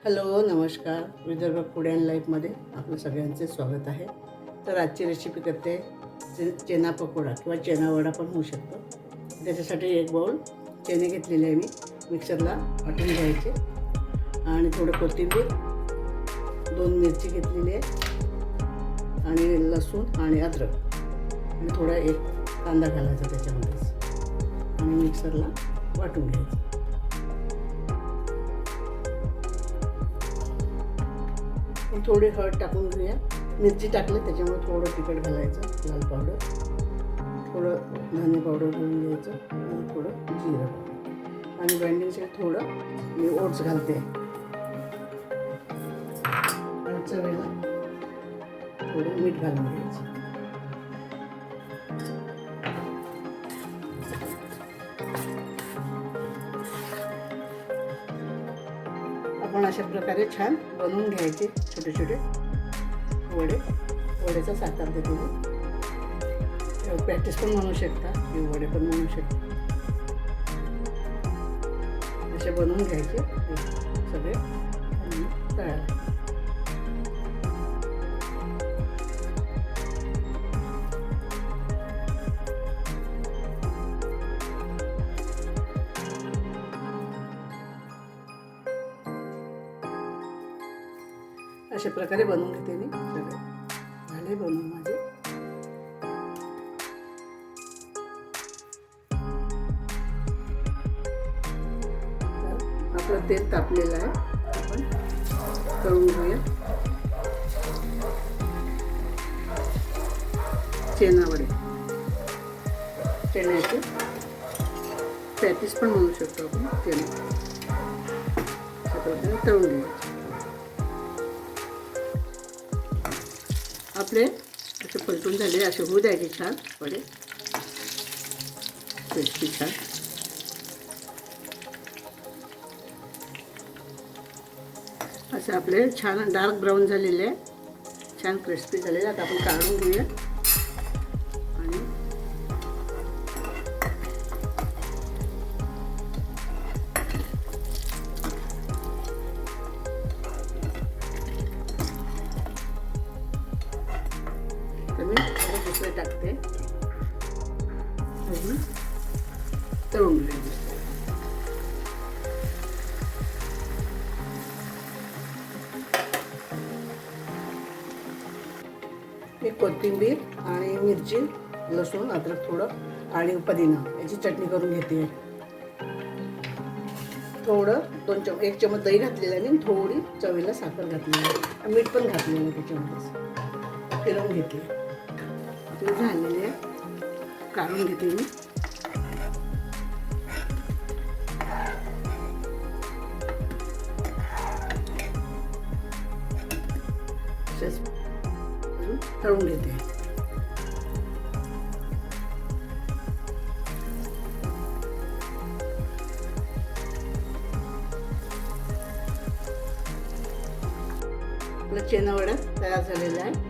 Hello नमस्कार. Vidarbha food and लाईफमध्ये आपलं सगळ्यांचे स्वागत आहे. तर आजची रेसिपी करते चेना पकोडा किंवा चेना वडा पण होऊ शकतो. त्याच्यासाठी एक बाउल चणे घेतलेले आहे मी. मिक्सरला वाटून घ्यायचे आणि थोडं कोथिंबीर, 2 मिरची घेतलेली आहे आणि लसूण आणि अद्रक आणि थोडा एक कांदा घालायचा त्याच्यामध्येच आणि मिक्सरला वाटून घ्यायचं. थोडी हळद टाकून घेऊया. मिरची टाकली त्याच्यामुळे थोडं तिखट घालायचं, लाल पावडर, थोडं धने पावडर घेऊन घ्यायचं आणि थोडं जिरं पावडर आणि बाइंडिंगसाठी थोडं मी ओट्स घालते आणि चवीला थोडं मीठ घालून घ्यायचं. आपण अशा प्रकारे छान बनवून घ्यायचे छोटे छोटे वड्याचा आकार देते मी. पॅटीस पण बनवू शकता किंवा वडे पण बनवू शकता. असे बनवून घ्यायचे सगळे आणि तळायला. अशा प्रकारे बनवून घेते मी सगळे. झाले बनवून माझे. आपलं तेल तापलेलं आहे. आपण तळून घेऊया. चेना वडे, चण्याचे पॅटीस पण बनवू शकतो आपण. चणे अशा प्रकारे तळून घेऊया. आपले असे पलटून झाले, असे होऊ द्यायचे छान वडे, क्रिस्पी छान. असे आपले छान डार्क ब्राऊन झालेले आहे, छान क्रिस्पी झालेले. आता आपण काढून घेऊया आणि मी दुसरे टाकते. तळून घ्यायचे. एक कोथिंबीर आणि मिरची, लसूण, अद्रक थोडं आणि पुदिना याची चटणी करून घेते. थोडं 1 चमच दही घातलेलं आहे आणि थोडी चवीला साखर घातलेली आहे, मीठ पण घातलेलं आहे त्याच्यामध्ये. फिरवून घेते. आपली झालेली आहे, काढून घेते मी. तळून घेते. आपला चेना वडा तयार झालेला आहे.